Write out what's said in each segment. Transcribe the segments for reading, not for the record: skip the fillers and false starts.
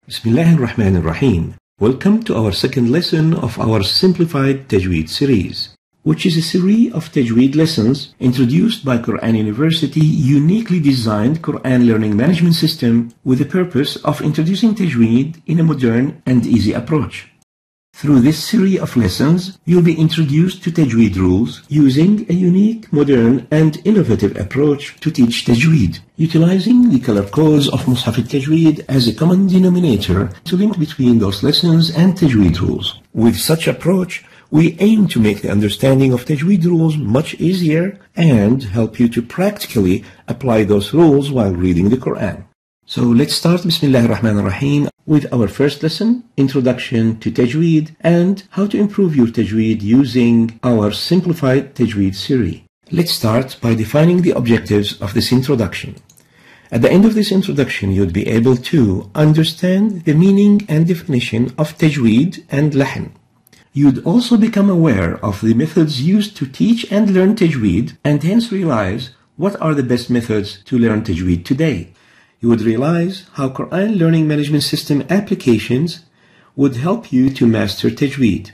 Bismillah ar-Rahman ar-Rahim. Welcome to our second lesson of our Simplified Tajweed Series, which is a series of Tajweed lessons introduced by Quran University uniquely designed Quran learning management system with the purpose of introducing Tajweed in a modern and easy approach. Through this series of lessons, you'll be introduced to Tajweed rules using a unique, modern, and innovative approach to teach Tajweed, utilizing the color codes of Mus'haf Tajweed as a common denominator to link between those lessons and Tajweed rules. With such approach, we aim to make the understanding of Tajweed rules much easier and help you to practically apply those rules while reading the Quran. So let's start Bismillah ar-Rahman ar-Rahim with our first lesson, Introduction to Tajweed, and how to improve your Tajweed using our Simplified Tajweed series. Let's start by defining the objectives of this introduction. At the end of this introduction, you'd be able to understand the meaning and definition of Tajweed and Lahn. You'd also become aware of the methods used to teach and learn Tajweed, and hence realize what are the best methods to learn Tajweed today. You would realize how Quran learning management system applications would help you to master Tajweed.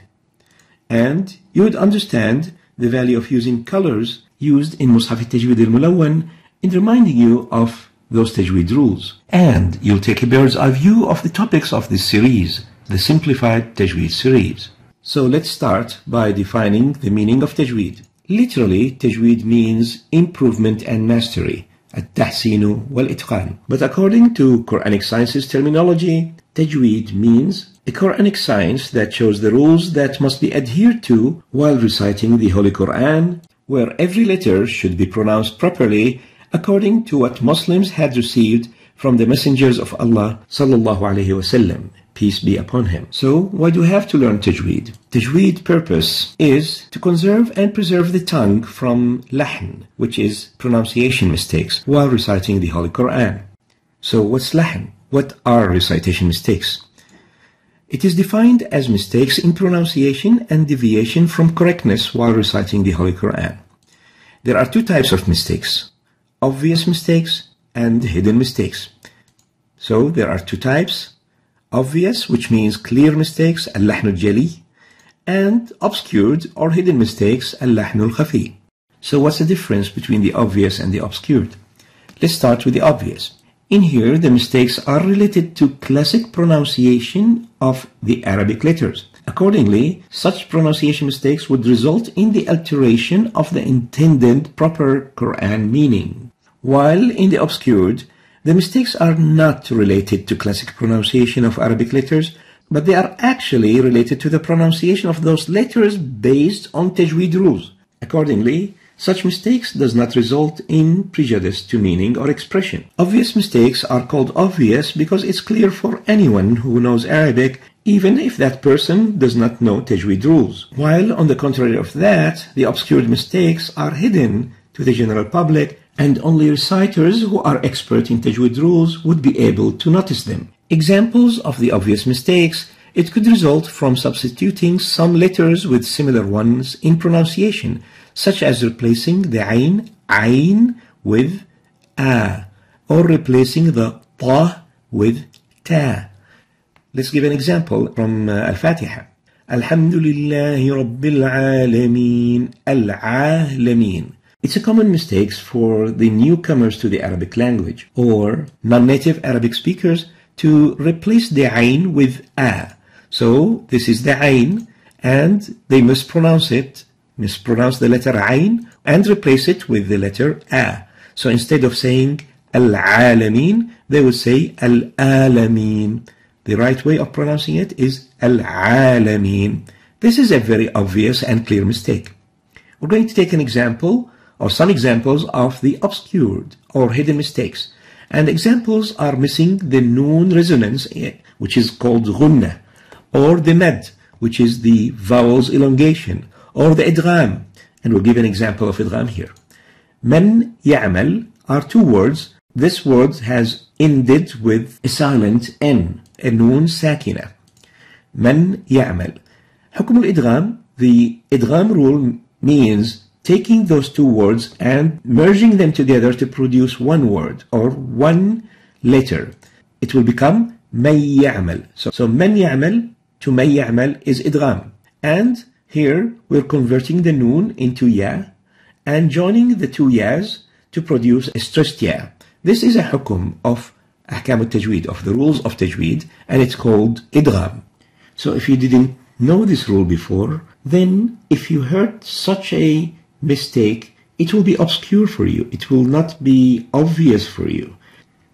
And you would understand the value of using colors used in Mus'haf Tajweed al-Mulawwan in reminding you of those Tajweed rules. And you'll take a bird's eye view of the topics of this series, the Simplified Tajweed Series. So let's start by defining the meaning of Tajweed. Literally, Tajweed means improvement and mastery. التحسين والإتقان. But according to Quranic science's terminology, Tajweed means a Quranic science that shows the rules that must be adhered to while reciting the Holy Quran, where every letter should be pronounced properly according to what Muslims had received from the messengers of Allah sallallahu alaihi wasallam. Peace be upon him. So, why do we have to learn Tajweed? Tajweed purpose is to conserve and preserve the tongue from Lahn, which is pronunciation mistakes, while reciting the Holy Quran. So, what's Lahn? What are recitation mistakes? It is defined as mistakes in pronunciation and deviation from correctness while reciting the Holy Quran. There are two types of mistakes: obvious mistakes and hidden mistakes. So, there are two types: obvious, which means clear mistakes, Al-Lahen al-Jali, and obscured or hidden mistakes, Al-Lahen al-Khafi. So what's the difference between the obvious and the obscured? Let's start with the obvious. In here, the mistakes are related to classic pronunciation of the Arabic letters. Accordingly, such pronunciation mistakes would result in the alteration of the intended proper Quran meaning. While in the obscured, the mistakes are not related to classic pronunciation of Arabic letters, but they are actually related to the pronunciation of those letters based on Tajweed rules. Accordingly, such mistakes does not result in prejudice to meaning or expression. Obvious mistakes are called obvious because it's clear for anyone who knows Arabic, even if that person does not know Tajweed rules. While on the contrary of that, the obscured mistakes are hidden to the general public, and only reciters who are expert in Tajweed rules would be able to notice them. Examples of the obvious mistakes: it could result from substituting some letters with similar ones in pronunciation, such as replacing the ayn with a, or replacing the ta with ta. Let's give an example from Al-Fatiha. Alhamdulillahi Rabbil Alameen. Al-Alamin. It's a common mistake for the newcomers to the Arabic language or non-native Arabic speakers to replace the ayn with a. So this is the ayn, and they mispronounce the letter ayn and replace it with the letter a. So instead of saying al-alamin, they would say al-alamin. The right way of pronouncing it is al-alamin. This is a very obvious and clear mistake. We're going to take an example or some examples of the obscured or hidden mistakes. And examples are missing the noon resonance, which is called ghunna, or the mad, which is the vowels elongation, or the idgham. And we'll give an example of idgham here. Man ya'mal are two words. This word has ended with a silent n, a noon sakina. Man ya'mal. Hukum al-idgham, the idgham rule means taking those two words and merging them together to produce one word or one letter. It will become من يعمل. So من يعمل to من يعمل is idgham. And here we're converting the noon into ya and joining the two yas to produce a stressed ya. This is a hukum of أحكام التجويد, of the rules of tajweed, and it's called idgham. So if you didn't know this rule before, then if you heard such a mistake, it will be obscure for you. It will not be obvious for you.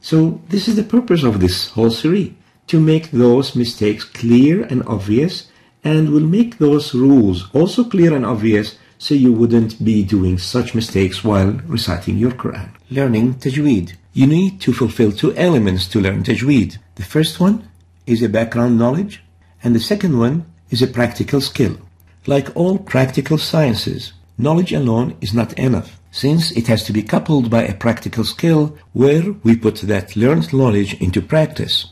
So this is the purpose of this whole series, to make those mistakes clear and obvious, and will make those rules also clear and obvious, so you wouldn't be doing such mistakes while reciting your Quran. Learning Tajweed. You need to fulfill two elements to learn Tajweed. The first one is a background knowledge, and the second one is a practical skill. Like all practical sciences, knowledge alone is not enough, since it has to be coupled by a practical skill where we put that learned knowledge into practice.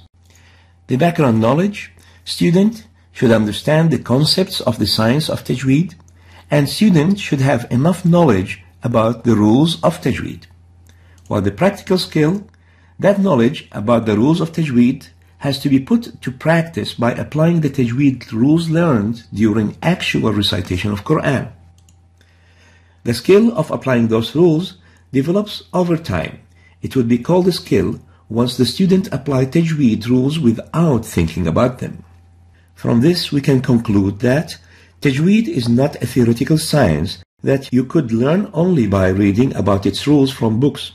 The background knowledge, student should understand the concepts of the science of Tajweed, and students should have enough knowledge about the rules of Tajweed. While the practical skill, that knowledge about the rules of Tajweed has to be put to practice by applying the Tajweed rules learned during actual recitation of Quran. The skill of applying those rules develops over time. It would be called a skill once the student applies Tajweed rules without thinking about them. From this we can conclude that Tajweed is not a theoretical science that you could learn only by reading about its rules from books.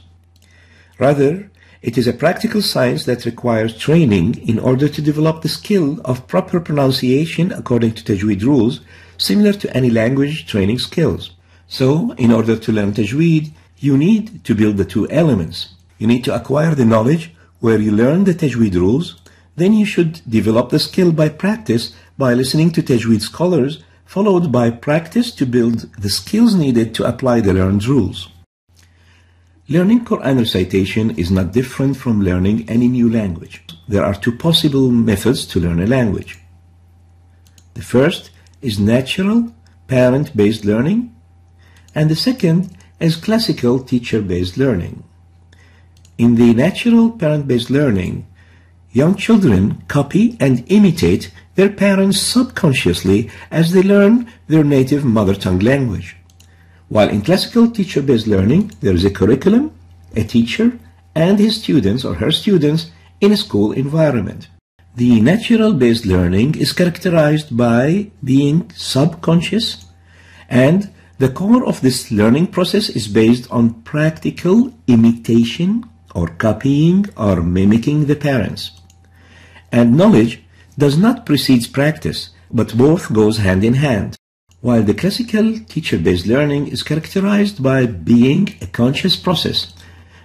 Rather, it is a practical science that requires training in order to develop the skill of proper pronunciation according to Tajweed rules, similar to any language training skills. So, in order to learn Tajweed, you need to build the two elements. You need to acquire the knowledge where you learn the Tajweed rules, then you should develop the skill by practice by listening to Tajweed scholars, followed by practice to build the skills needed to apply the learned rules. Learning Quran recitation is not different from learning any new language. There are two possible methods to learn a language. The first is natural, parent-based learning, and the second is classical teacher-based learning. In the natural parent-based learning, young children copy and imitate their parents subconsciously as they learn their native mother tongue language. While in classical teacher-based learning, there is a curriculum, a teacher, and his students or her students in a school environment. The natural-based learning is characterized by being subconscious, and the core of this learning process is based on practical imitation or copying or mimicking the parents. And knowledge does not precede practice, but both goes hand in hand. While the classical teacher-based learning is characterized by being a conscious process.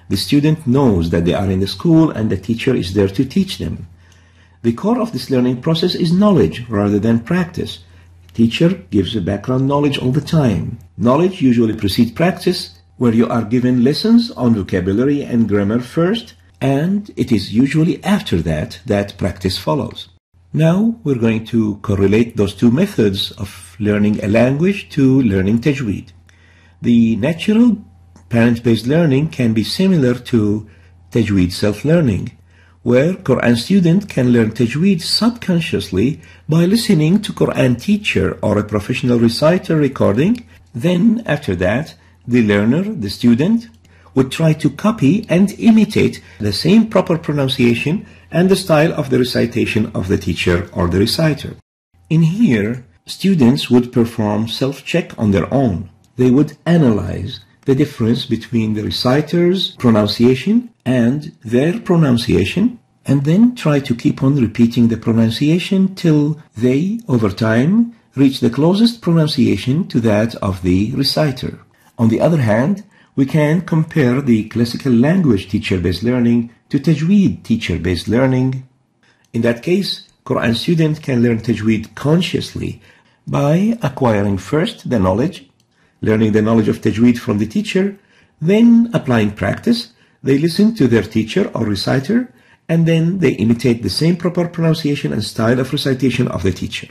The student knows that they are in the school and the teacher is there to teach them. The core of this learning process is knowledge rather than practice. Teacher gives a background knowledge all the time. Knowledge usually precedes practice, where you are given lessons on vocabulary and grammar first, and it is usually after that that practice follows. Now we're going to correlate those two methods of learning a language to learning Tajweed. The natural parent-based learning can be similar to Tajweed self-learning, where Quran student can learn Tajweed subconsciously by listening to Quran teacher or a professional reciter recording. Then after that, the learner, the student, would try to copy and imitate the same proper pronunciation and the style of the recitation of the teacher or the reciter. In here, students would perform self-check on their own. They would analyze the difference between the reciter's pronunciation and their pronunciation, and then try to keep on repeating the pronunciation till they, over time, reach the closest pronunciation to that of the reciter. On the other hand, we can compare the classical language teacher-based learning to Tajweed teacher-based learning. In that case, Quran student can learn Tajweed consciously by acquiring first the knowledge, learning the knowledge of Tajweed from the teacher, then applying practice. They listen to their teacher or reciter, and then they imitate the same proper pronunciation and style of recitation of the teacher.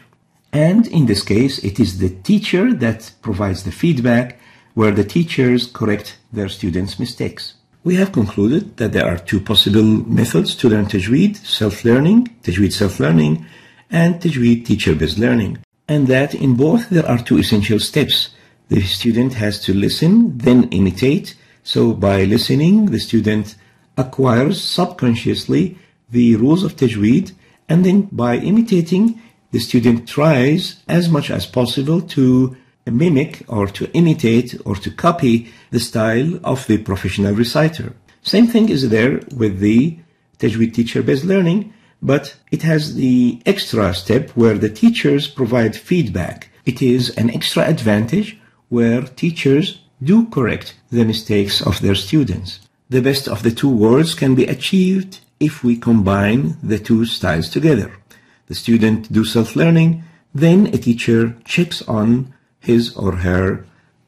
And in this case, it is the teacher that provides the feedback, where the teachers correct their students' mistakes. We have concluded that there are two possible methods to learn Tajweed: self-learning, Tajweed self-learning, and Tajweed teacher-based learning, and that in both there are two essential steps. The student has to listen, then imitate. So by listening, the student acquires subconsciously the rules of Tajweed, and then by imitating, the student tries as much as possible to mimic or to imitate or to copy the style of the professional reciter. Same thing is there with the Tajweed teacher-based learning, but it has the extra step where the teachers provide feedback. It is an extra advantage where teachers do correct the mistakes of their students. The best of the two worlds can be achieved if we combine the two styles together. The student do self-learning, then a teacher checks on his or her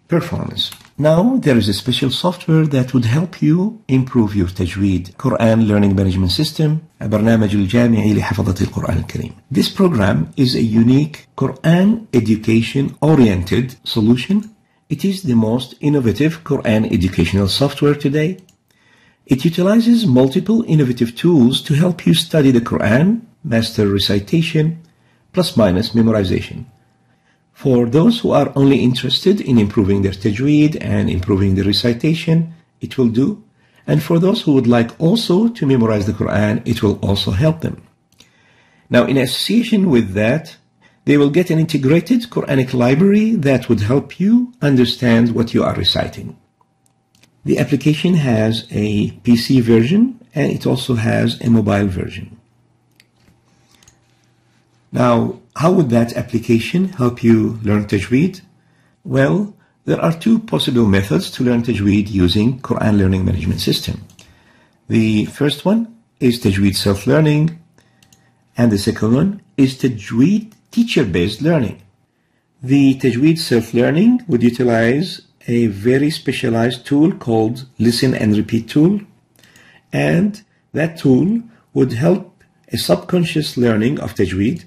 performance. Now there is a special software that would help you improve your Tajweed. Quran Learning Management System, برنامج الجامعي لحفظة القرآن الكريم. This program is a unique Quran education-oriented solution. It is the most innovative Quran educational software today. It utilizes multiple innovative tools to help you study the Quran, master recitation, plus minus memorization. For those who are only interested in improving their Tajweed and improving the recitation, it will do. And for those who would like also to memorize the Quran, it will also help them. Now, in association with that, they will get an integrated Quranic library that would help you understand what you are reciting. The application has a PC version and it also has a mobile version. Now, how would that application help you learn Tajweed? Well, there are two possible methods to learn Tajweed using Quran Learning Management System. The first one is Tajweed self-learning, and the second one is Tajweed teacher-based learning. The Tajweed self-learning would utilize a very specialized tool called Listen and Repeat tool, and that tool would help a subconscious learning of Tajweed.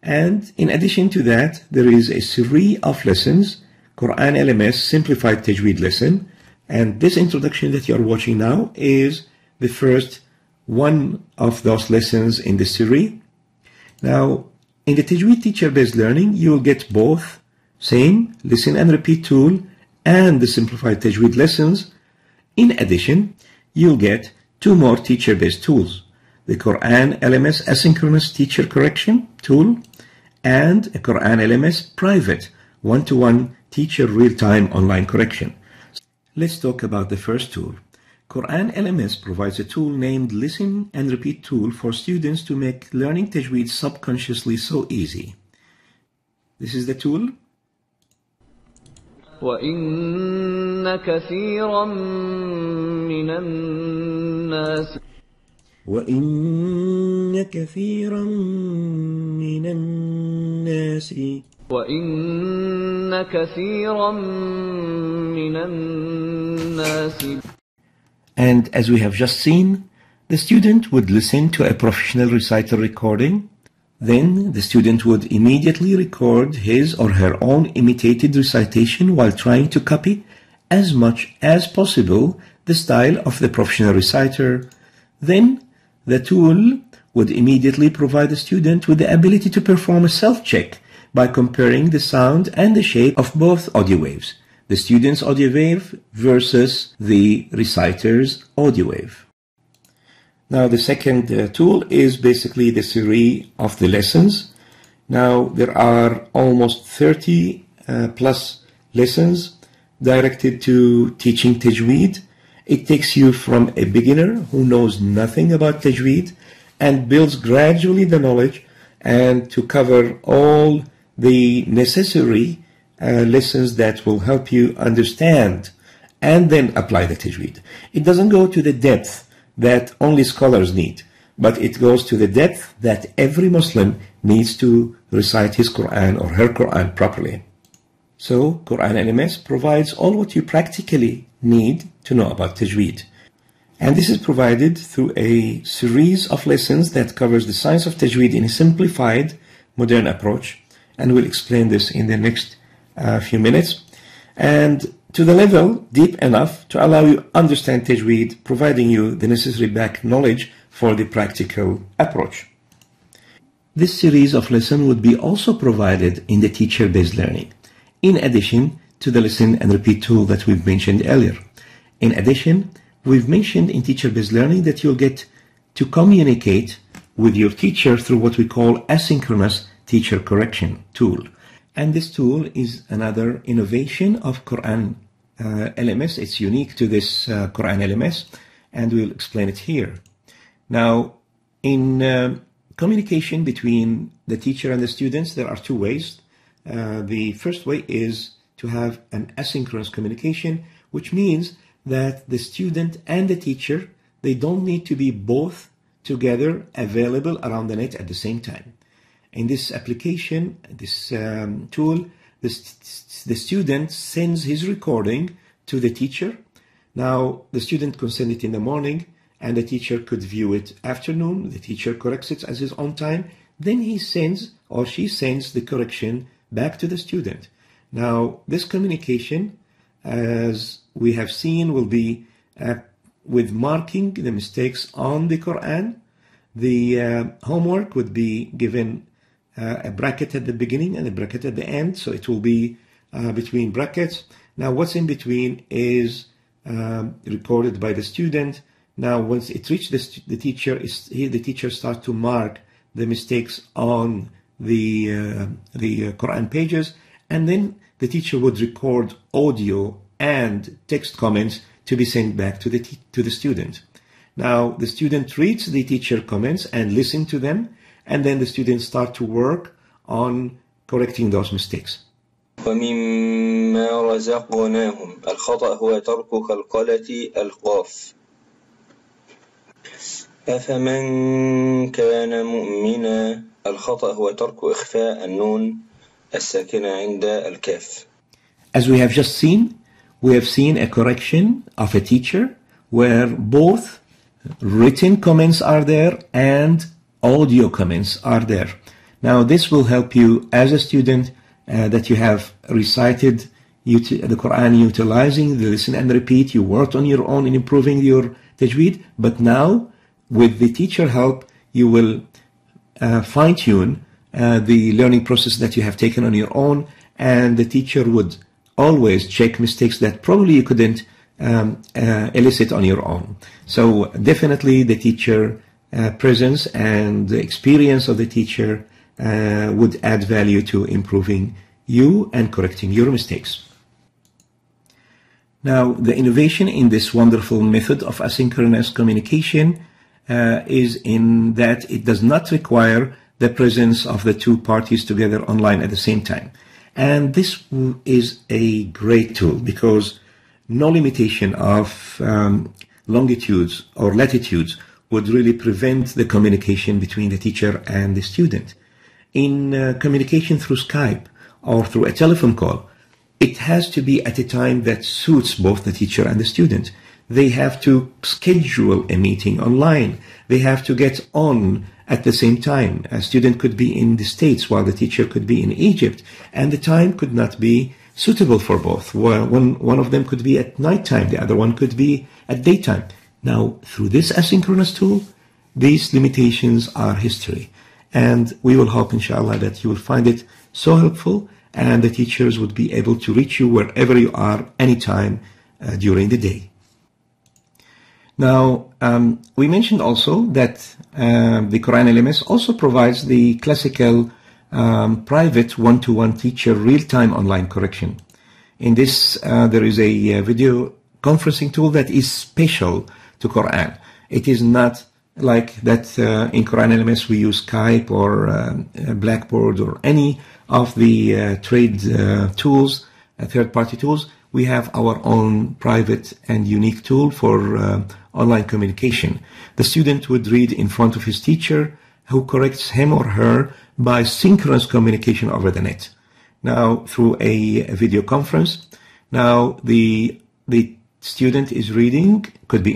And in addition to that, there is a series of lessons, Quran LMS Simplified Tajweed lesson, and this introduction that you are watching now is the first one of those lessons in the series. Now, in the Tajweed teacher-based learning, you will get both same Listen and Repeat tool and the Simplified Tajweed lessons. In addition, you'll get two more teacher-based tools, the Quran LMS Asynchronous Teacher Correction tool and a Quran LMS Private One-to-One Teacher Real-Time Online Correction. Let's talk about the first tool. Quran LMS provides a tool named Listen and Repeat tool for students to make learning Tajweed subconsciously so easy. This is the tool. وَإِنَّ كَثِيرًا مِنَ النَّاسِ وَإِنَّ كَثِيرًا مِنَ النَّاسِ وَإِنَّ كَثِيرًا مِنَ النَّاسِ. And as we have just seen, the student would listen to a professional reciter recording. Then the student would immediately record his or her own imitated recitation while trying to copy as much as possible the style of the professional reciter. Then the tool would immediately provide the student with the ability to perform a self-check by comparing the sound and the shape of both audio waves, the student's audio wave versus the reciter's audio wave. Now, the second tool is basically the series of the lessons. Now, there are almost 30 plus lessons directed to teaching Tajweed. It takes you from a beginner who knows nothing about Tajweed and builds gradually the knowledge and to cover all the necessary lessons that will help you understand and then apply the Tajweed. It doesn't go to the depth that only scholars need, but it goes to the depth that every Muslim needs to recite his Quran or her Quran properly. So, Quran LMS provides all what you practically need to know about Tajweed. And this is provided through a series of lessons that covers the science of Tajweed in a simplified, modern approach. And we'll explain this in the next few minutes. And to the level deep enough to allow you understand Tajweed, providing you the necessary back knowledge for the practical approach. This series of lessons would be also provided in the teacher-based learning, in addition to the listen and repeat tool that we've mentioned earlier. In addition, we've mentioned in teacher-based learning that you'll get to communicate with your teacher through what we call asynchronous teacher correction tool. And this tool is another innovation of Quran LMS. It's unique to this Quran LMS, and we'll explain it here. Now, in communication between the teacher and the students, there are two ways. The first way is to have an asynchronous communication, which means that the student and the teacher, they don't need to be both together available around the net at the same time. In this application, this tool, the student sends his recording to the teacher. Now, the student can send it in the morning, and the teacher could view it afternoon. The teacher corrects it at his own time. Then he sends or she sends the correction back to the student. Now, this communication, as we have seen, will be with marking the mistakes on the Quran. The homework would be given a bracket at the beginning and a bracket at the end, so it will be between brackets. Now, what's in between is recorded by the student. Now, once it reaches the teacher, the teacher starts to mark the mistakes on the Quran pages, and then the teacher would record audio and text comments to be sent back to the student. Now, the student reads the teacher comments and listens to them, and then the students start to work on correcting those mistakes. ومما رزقناهم الخطأ هو ترك قلقلة القاف أفمن كان مؤمنا الخطأ هو ترك إخفاء النون الساكنة عند الكاف. As we have just seen, we have seen a correction of a teacher where both written comments are there and audio comments are there. Now, this will help you as a student that you have recited the Quran utilizing the listen and repeat. You worked on your own in improving your tajweed, but now with the teacher help, you will fine-tune the learning process that you have taken on your own, and the teacher would always check mistakes that probably you couldn't elicit on your own. So definitely the teacher presence and the experience of the teacher would add value to improving you and correcting your mistakes. Now, the innovation in this wonderful method of asynchronous communication is in that it does not require the presence of the two parties together online at the same time. And this is a great tool because no limitation of longitudes or latitudes would really prevent the communication between the teacher and the student. In communication through Skype or through a telephone call, it has to be at a time that suits both the teacher and the student. They have to schedule a meeting online. They have to get on at the same time. A student could be in the States while the teacher could be in Egypt, and the time could not be suitable for both. One of them could be at nighttime, the other one could be at daytime. Now, through this asynchronous tool, these limitations are history. And we will hope, inshallah, that you will find it so helpful and the teachers would be able to reach you wherever you are, anytime during the day. Now, we mentioned also that the Quran LMS also provides the classical private one-to-one teacher real-time online correction. In this, there is a video conferencing tool that is special to Quran. It is not like that in Quran LMS we use Skype or Blackboard or any of the trade tools, third-party tools. We have our own private and unique tool for online communication. The student would read in front of his teacher, who corrects him or her by synchronous communication over the net. Now, through a video conference. Now, the student is reading, could be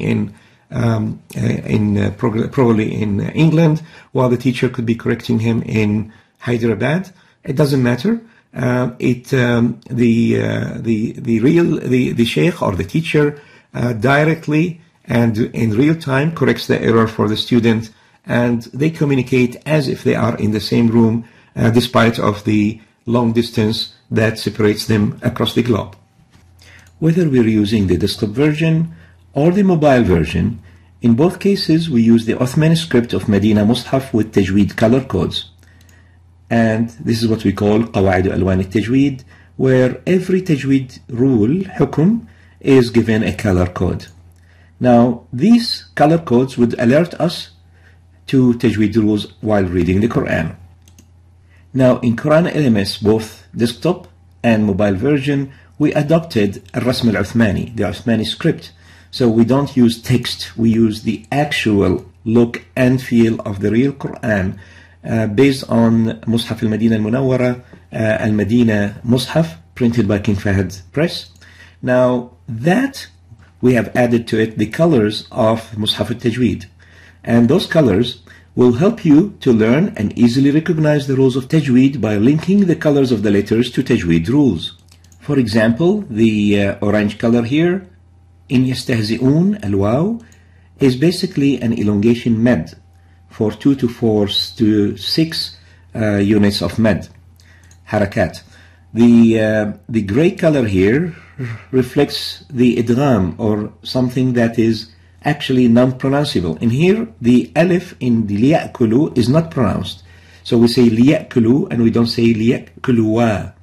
probably in England, while the teacher could be correcting him in Hyderabad. It doesn't matter. the sheikh or the teacher directly and in real time corrects the error for the student, and they communicate as if they are in the same room, despite of the long distance that separates them across the globe. Whether we're using the desktop version or the mobile version, in both cases we use the Uthmani script of Medina Mus'haf with Tajweed color codes. And this is what we call قواعد ألوان التجويد, where every Tajweed rule, hukum, is given a color code. Now, these color codes would alert us to Tajweed rules while reading the Quran. Now, in Quran LMS, both desktop and mobile version, we adopted Al-Rasm al-Uthmani, the Uthmani script. So we don't use text, we use the actual look and feel of the real Quran, based on Mus'haf al-Madina al-Munawwara, al-Madina Mus'haf, printed by King Fahd Press. Now, that we have added to it the colors of Mus'haf al-Tajweed. And those colors will help you to learn and easily recognize the rules of Tajweed by linking the colors of the letters to Tajweed rules. For example, the orange color here, in يستهزئون الواو, is basically an elongation med for 2 to 4 to 6 units of med, harakat. The gray color here reflects the idgham, or something that is actually non-pronounceable. In here, the alif in the liya'kulu is not pronounced. So we say liya'kulu and we don't say liya'kuluwa.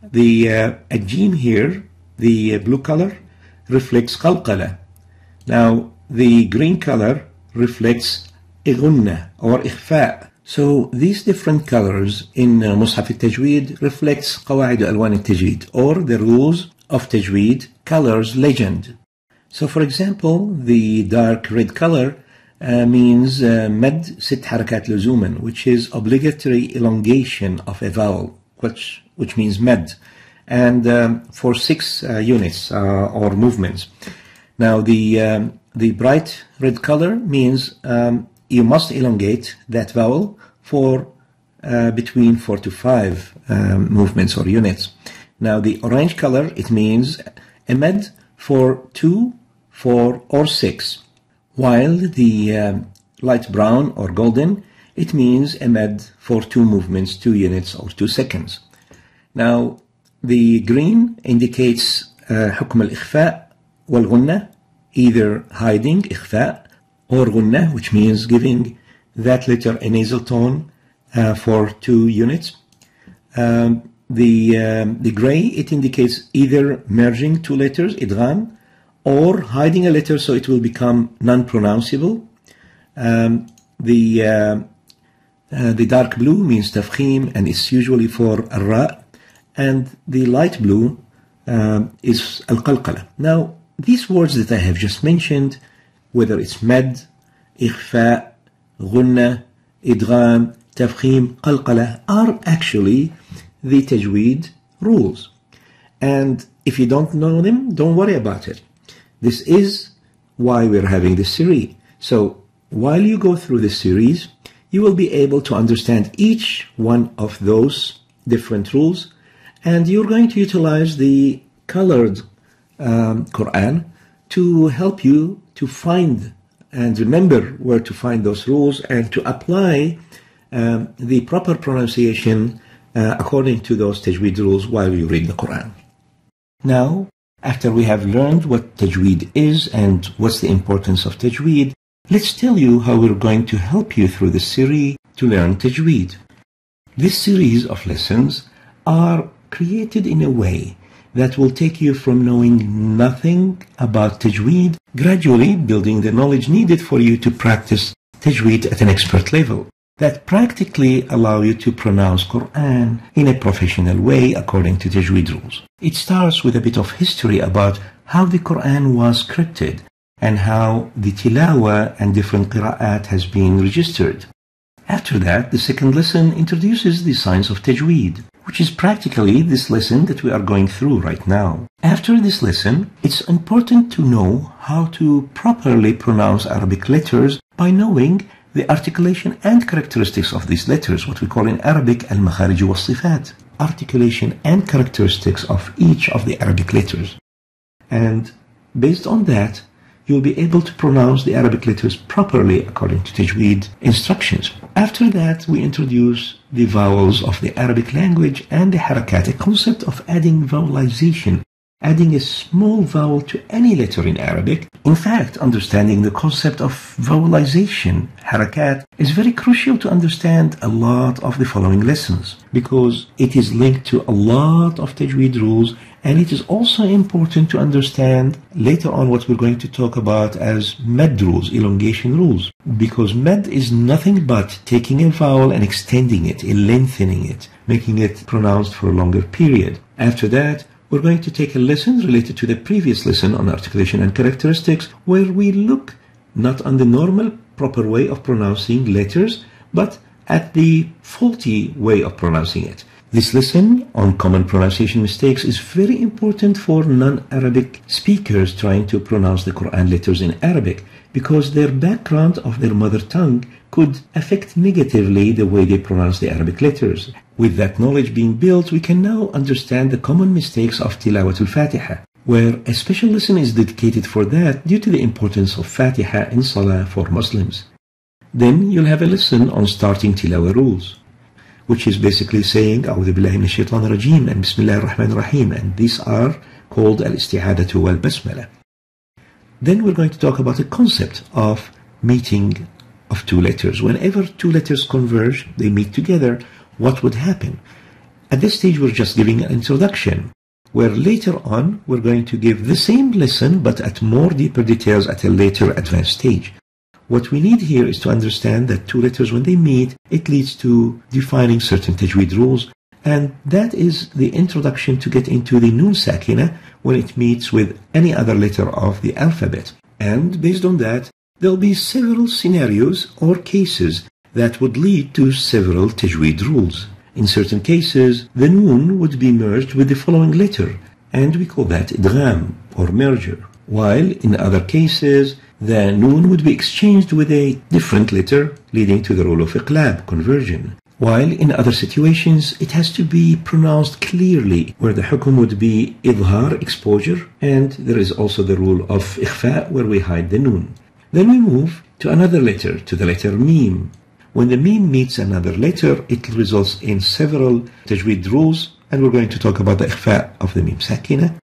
The ajim here, the blue color, reflects qalqala. Now, the green color reflects ighunna or ikhfa. So these different colors in Mus'haf al-Tajweed reflects قواعد ألوان التجويد, or the rules of Tajweed colors legend. So for example, the dark red color means med 6 حركات لزوما, which is obligatory elongation of a vowel, which means med, and for 6 units or movements. Now the bright red color means you must elongate that vowel for between 4 to 5 movements or units. Now the orange color, it means a med for 2, 4 or 6, while the light brown or golden, it means a med for 2 movements, 2 units or 2 seconds. Now the green indicates حكم الإخفاء والغنة, either hiding إخفاء or غنة, which means giving that letter a nasal tone for 2 units. The gray, it indicates either merging 2 letters, idgham, or hiding a letter so it will become non-pronounceable. The dark blue means tafkhim, and it's usually for al-ra, and the light blue is al-qalqala. Now, these words that I have just mentioned, whether it's med, ikhfa, ghunna, idgham, tafkhim, qalqala, are actually the Tajweed rules. And if you don't know them, don't worry about it. This is why we're having this series. So while you go through this series, you will be able to understand each one of those different rules, and you're going to utilize the colored Quran to help you to find and remember where to find those rules and to apply the proper pronunciation according to those Tajweed rules while you read the Quran. Now, after we have learned what Tajweed is and what's the importance of Tajweed, let's tell you how we're going to help you through this series to learn Tajweed. This series of lessons are created in a way that will take you from knowing nothing about Tajweed, gradually building the knowledge needed for you to practice Tajweed at an expert level, that practically allow you to pronounce Quran in a professional way according to Tajweed rules. It starts with a bit of history about how the Quran was scripted and how the tilawa and different qira'at has been registered. After that, the second lesson introduces the science of Tajweed, which is practically this lesson that we are going through right now. After this lesson, it's important to know how to properly pronounce Arabic letters by knowing the articulation and characteristics of these letters, what we call in Arabic al-makharij wa sifat. articulation and characteristics of each of the Arabic letters. And based on that, you'll be able to pronounce the Arabic letters properly according to Tajweed instructions. After that, we introduce the vowels of the Arabic language and the harakat, a concept of adding vowelization, adding a small vowel to any letter in Arabic. In fact, understanding the concept of vowelization, harakat, is very crucial to understand a lot of the following lessons, because it is linked to a lot of Tajweed rules, and it is also important to understand later on what we're going to talk about as med rules, elongation rules, because med is nothing but taking a vowel and extending it, lengthening it, making it pronounced for a longer period. After that, we're going to take a lesson related to the previous lesson on articulation and characteristics, where we look not on the normal proper way of pronouncing letters, but at the faulty way of pronouncing it. This lesson on common pronunciation mistakes is very important for non-Arabic speakers trying to pronounce the Quran letters in Arabic, because their background of their mother tongue could affect negatively the way they pronounce the Arabic letters. With that knowledge being built, we can now understand the common mistakes of Tilawat al-Fatiha, where a special lesson is dedicated for that due to the importance of Fatiha in Salah for Muslims. Then you'll have a lesson on starting Tilawa rules, which is basically saying أعوذ بالله من الشيطان الرجيم and بسم الله الرحمن الرحيم, and these are called الاستعاذة والبسملة. Then we're going to talk about the concept of meeting of two letters. Whenever two letters converge, they meet together, what would happen? At this stage, we're just giving an introduction, where later on, we're going to give the same lesson, but at more deeper details at a later advanced stage. What we need here is to understand that two letters, when they meet, it leads to defining certain Tajweed rules, and that is the introduction to get into the Noon Sakina when it meets with any other letter of the alphabet. And based on that, there'll be several scenarios or cases that would lead to several Tajweed rules. In certain cases, the Noon would be merged with the following letter, and we call that idgham or merger, while in other cases, the Noon would be exchanged with a different letter, leading to the rule of iqlab, conversion. While in other situations, it has to be pronounced clearly, where the hukum would be idhar, exposure, and there is also the rule of ikhfa, where we hide the Noon. Then we move to another letter, to the letter Mim. When the Mim meets another letter, it results in several Tajweed rules, and we're going to talk about the ikhfa of the Mim Sakina.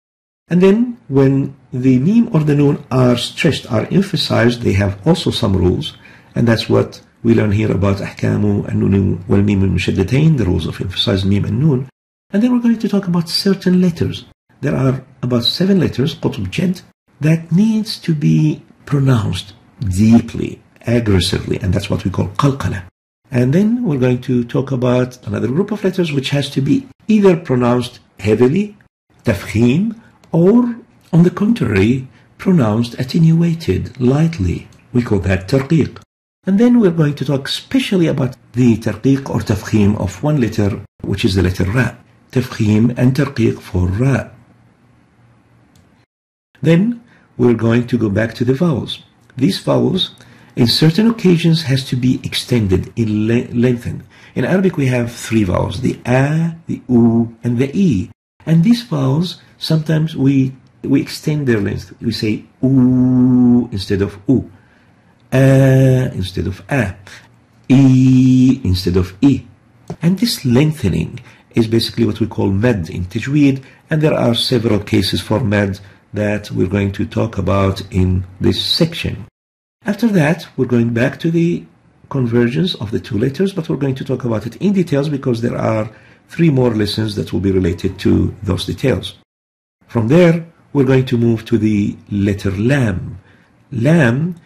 And then when the Mim or the Noon are stressed, are emphasized, they have also some rules, and that's what we learn here about Ahkamu and Nunu wal Mim al Mushaddatayn, the rules of emphasized Mim and Noon. And then we're going to talk about certain letters. There are about 7 letters, Qutb Jad, that needs to be pronounced deeply, aggressively, and that's what we call qalqala. And then we're going to talk about another group of letters which has to be either pronounced heavily, tafkhim, or on the contrary, pronounced attenuated, lightly. We call that tarqiq. And then we're going to talk specially about the tarqiq or tafkhim of one letter, which is the letter Ra. Tafkhim and tarqiq for Ra. Then we're going to go back to the vowels. These vowels, in certain occasions, has to be extended, lengthened. In Arabic, we have 3 vowels, the A, the U, and the E. And these vowels, sometimes we extend their length. We say U instead of U, A instead of A, E instead of E. And this lengthening is basically what we call med in Tajweed, and there are several cases for med that we're going to talk about in this section. After that, we're going back to the convergence of the 2 letters, but we're going to talk about it in details because there are 3 more lessons that will be related to those details. From there, we're going to move to the letter Lam. Lam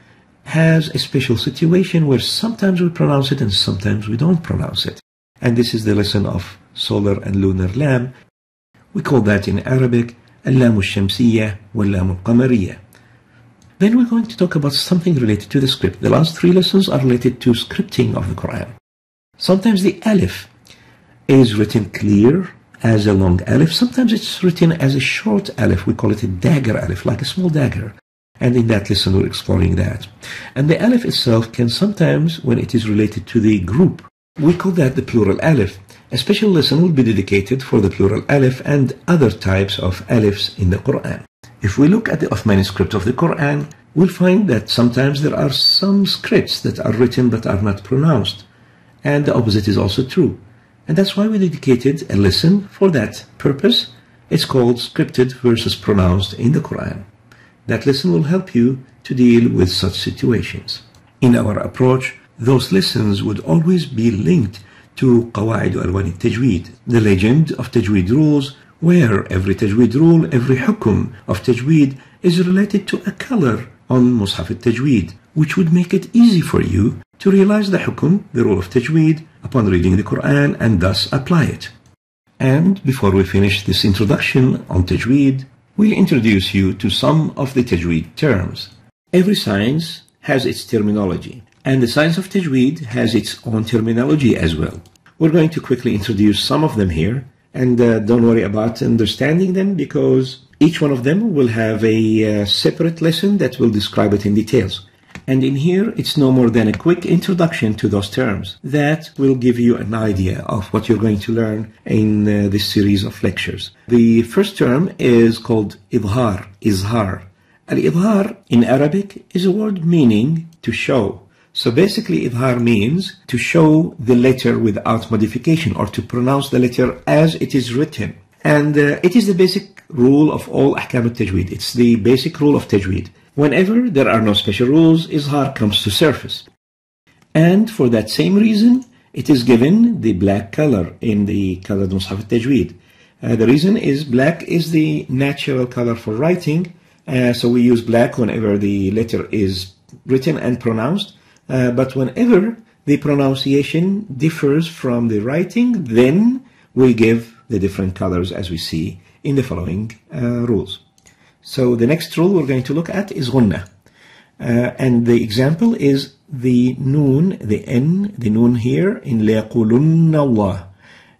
has a special situation where sometimes we pronounce it and sometimes we don't pronounce it. And this is the lesson of solar and lunar Lam. We call that in Arabic Al-Lam al-Shamsiyya wal-Lam al-Qamariyya. Then we're going to talk about something related to the script. The last 3 lessons are related to scripting of the Quran. Sometimes the alif is written clear as a long alif. Sometimes it's written as a short alif. We call it a dagger alif, like a small dagger. And in that lesson, we're exploring that. And the alif itself can sometimes, when it is related to the group, we call that the plural alif. A special lesson will be dedicated for the plural alif and other types of alifs in the Quran. If we look at the Uthmani script of the Quran, we'll find that sometimes there are some scripts that are written but are not pronounced. And the opposite is also true. And that's why we dedicated a lesson for that purpose. It's called Scripted versus Pronounced in the Quran. That lesson will help you to deal with such situations. In our approach, those lessons would always be linked to قواعد ألوان التجويد, the legend of Tajweed rules, where every Tajweed rule, every hukum of Tajweed is related to a color on Mushaf al-Tajweed, which would make it easy for you to realize the hukum, the rule of Tajweed, upon reading the Quran and thus apply it. And before we finish this introduction on Tajweed, we'll introduce you to some of the Tajweed terms. Every science has its terminology, and the science of Tajweed has its own terminology as well. We're going to quickly introduce some of them here, and don't worry about understanding them because each one of them will have a separate lesson that will describe it in details. And in here, it's no more than a quick introduction to those terms that will give you an idea of what you're going to learn in this series of lectures. The first term is called idhar, izhar. Al-idhar in Arabic is a word meaning to show. So basically, idhar means to show the letter without modification or to pronounce the letter as it is written. And it is the basic rule of all Ahkam al-Tajweed. It's the basic rule of Tajweed. Whenever there are no special rules, izhar comes to surface. And for that same reason, it is given the black color in the colored Mushaf al-Tajweed. The reason is black is the natural color for writing. So we use black whenever the letter is written and pronounced. But whenever the pronunciation differs from the writing, then we give the different colors as we see in the following rules. So the next rule we're going to look at is غنة. And the example is the noon, the N, the noon here in لَيَقُولُنَّ اللَّهِ.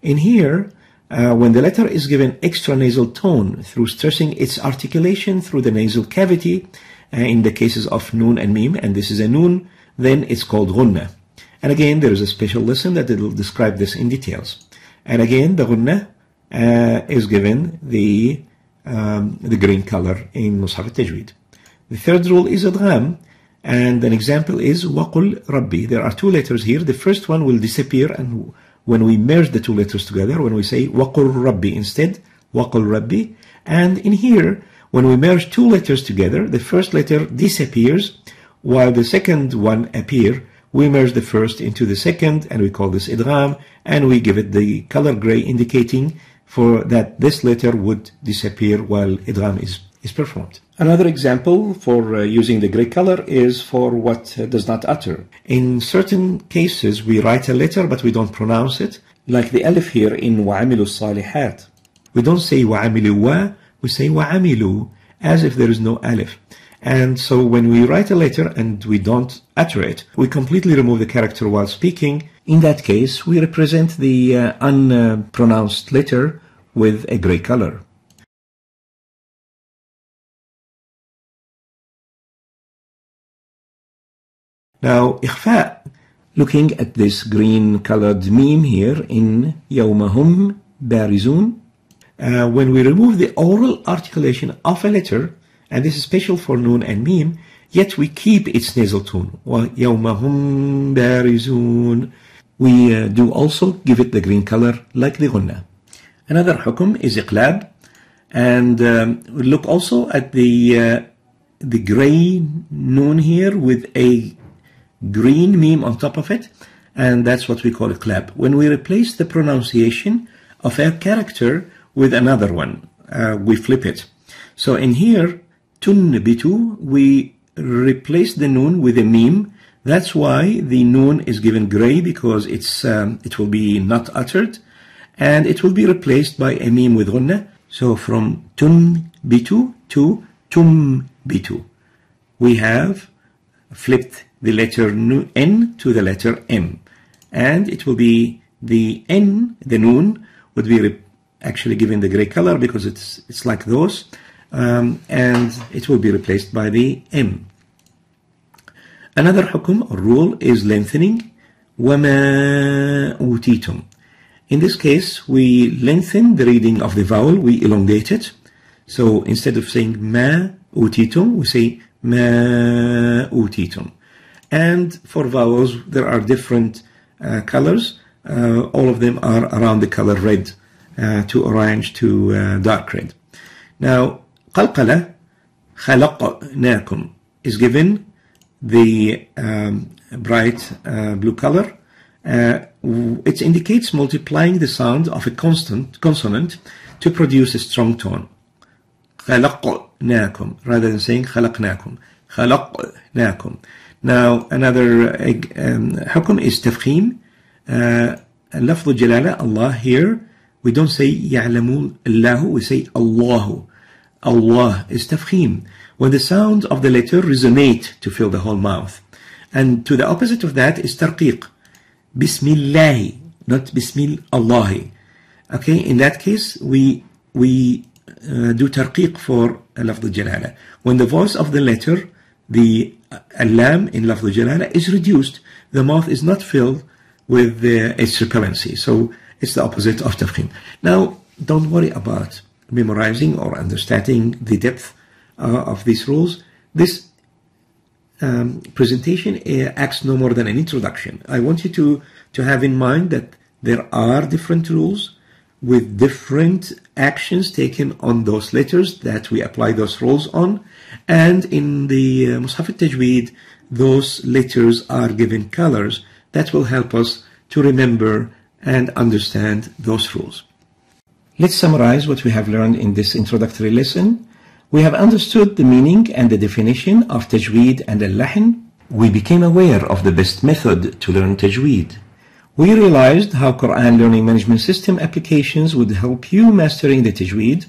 In here, when the letter is given extra nasal tone through stressing its articulation through the nasal cavity, in the cases of noon and mim, and this is a noon, then it's called غنة. And again, there is a special lesson that will describe this in details. And again, the غنة is given the green color in Mushaf al-Tajweed. The third rule is adgham, and an example is وَقُلْ رَبِّي. There are two letters here. The first one will disappear, and when we merge the two letters together, when we say وَقُلْ رَبِّي instead, وَقُلْ رَبِّي. And in here, when we merge two letters together, the first letter disappears, while the second one appears. We merge the first into the second, and we call this idgham, and we give it the color gray, indicating for that this letter would disappear while idgham is performed. Another example for using the gray color is for what does not utter. In certain cases, we write a letter, but we don't pronounce it, like the alif here in وَعَمِلُوا الصَّالِحَاتِ. We don't say وَعَمِلُوا wa, we say وَعَمِلُوا, as if there is no alif. And so when we write a letter and we don't utter it, we completely remove the character while speaking. In that case, we represent the unpronounced letter with a gray color. Now, إخفاء, looking at this green colored meme here in يومهم بارزون, when we remove the oral articulation of a letter, and this is special for noon and meme, yet we keep its nasal tone. يومهم بارزون. We do also give it the green color like the غنة. Another hukum is iqlab, and we look also at the gray noon here with a green meme on top of it, and that's what we call iqlab. When we replace the pronunciation of a character with another one, we flip it. So in here, tunbitu, we replace the noon with a meme. That's why the noon is given gray, because it will be not uttered, and it will be replaced by a meme with غنة. So from tunbitu to tumbitu, we have flipped the letter N to the letter M, and it will be the N, the noon, would be actually given the gray color because it's like those, and it will be replaced by the M. Another hukum or rule is lengthening. وَمَا أُوتِيتُم. In this case, we lengthen the reading of the vowel, we elongate it. So instead of saying ma utitum, we say ma utitum. And for vowels, there are different colors. All of them are around the color red to orange to dark red. Now, qalqala, khalaqnakum is given the bright blue color. It indicates multiplying the sound of a consonant to produce a strong tone. خلقناكم rather than saying خلقناكم. خلقناكم. Now another حكم is تفخيم. لفظ الجلالة Allah here we don't say يعلمون الله, we say الله. Allah is تفخيم. When the sound of the letter resonate to fill the whole mouth. And to the opposite of that is ترقيق. Bismillah, not Bismillah. Okay, in that case, we do tarqiq for lafz al-jalala. When the voice of the letter, the lam in lafz al-jalala is reduced, the mouth is not filled with its repellency. So it's the opposite of tafkhim. Now, don't worry about memorizing or understanding the depth of these rules. This presentation acts no more than an introduction. I want you to have in mind that there are different rules with different actions taken on those letters that we apply those rules on. And in the Mushaf al-Tajweed, those letters are given colors that will help us to remember and understand those rules. Let's summarize what we have learned in this introductory lesson. We have understood the meaning and the definition of Tajweed and Al-Lahen. We became aware of the best method to learn Tajweed. We realized how Quran Learning Management System applications would help you mastering the Tajweed.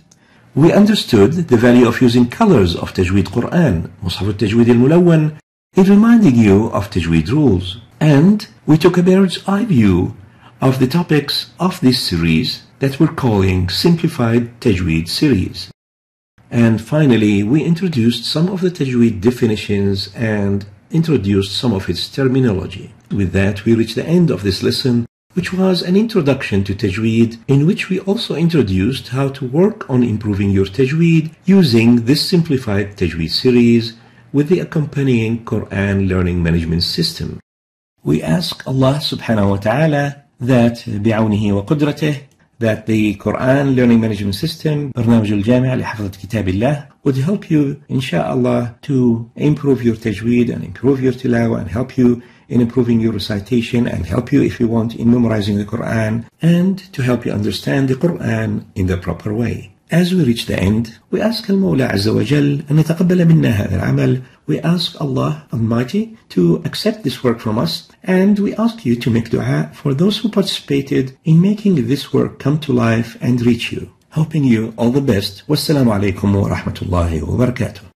We understood the value of using colors of Tajweed Quran, Mushaf al-Tajweed al-Mulawwan, in reminding you of Tajweed rules. And we took a bird's eye view of the topics of this series that we're calling Simplified Tajweed Series. And finally, we introduced some of the Tajweed definitions and introduced some of its terminology. With that, we reached the end of this lesson, which was an introduction to Tajweed, in which we also introduced how to work on improving your Tajweed using this Simplified Tajweed series with the accompanying Quran Learning Management System. We ask Allah subhanahu wa ta'ala that بعونه وقدرته that the Quran Learning Management System, برنامج الجامع لحفظة كتاب الله, would help you, inshallah, to improve your tajweed and improve your tilawa and help you in improving your recitation and help you, if you want, in memorizing the Quran and to help you understand the Quran in the proper way. As we reach the end, we ask Al-Mawla Azza wa Jal أن يتقبل منا هذا العمل. We ask Allah Almighty to accept this work from us, and we ask you to make dua for those who participated in making this work come to life and reach you. Hoping you all the best. Wassalamu alaikum wa rahmatullahi wa barakatuh.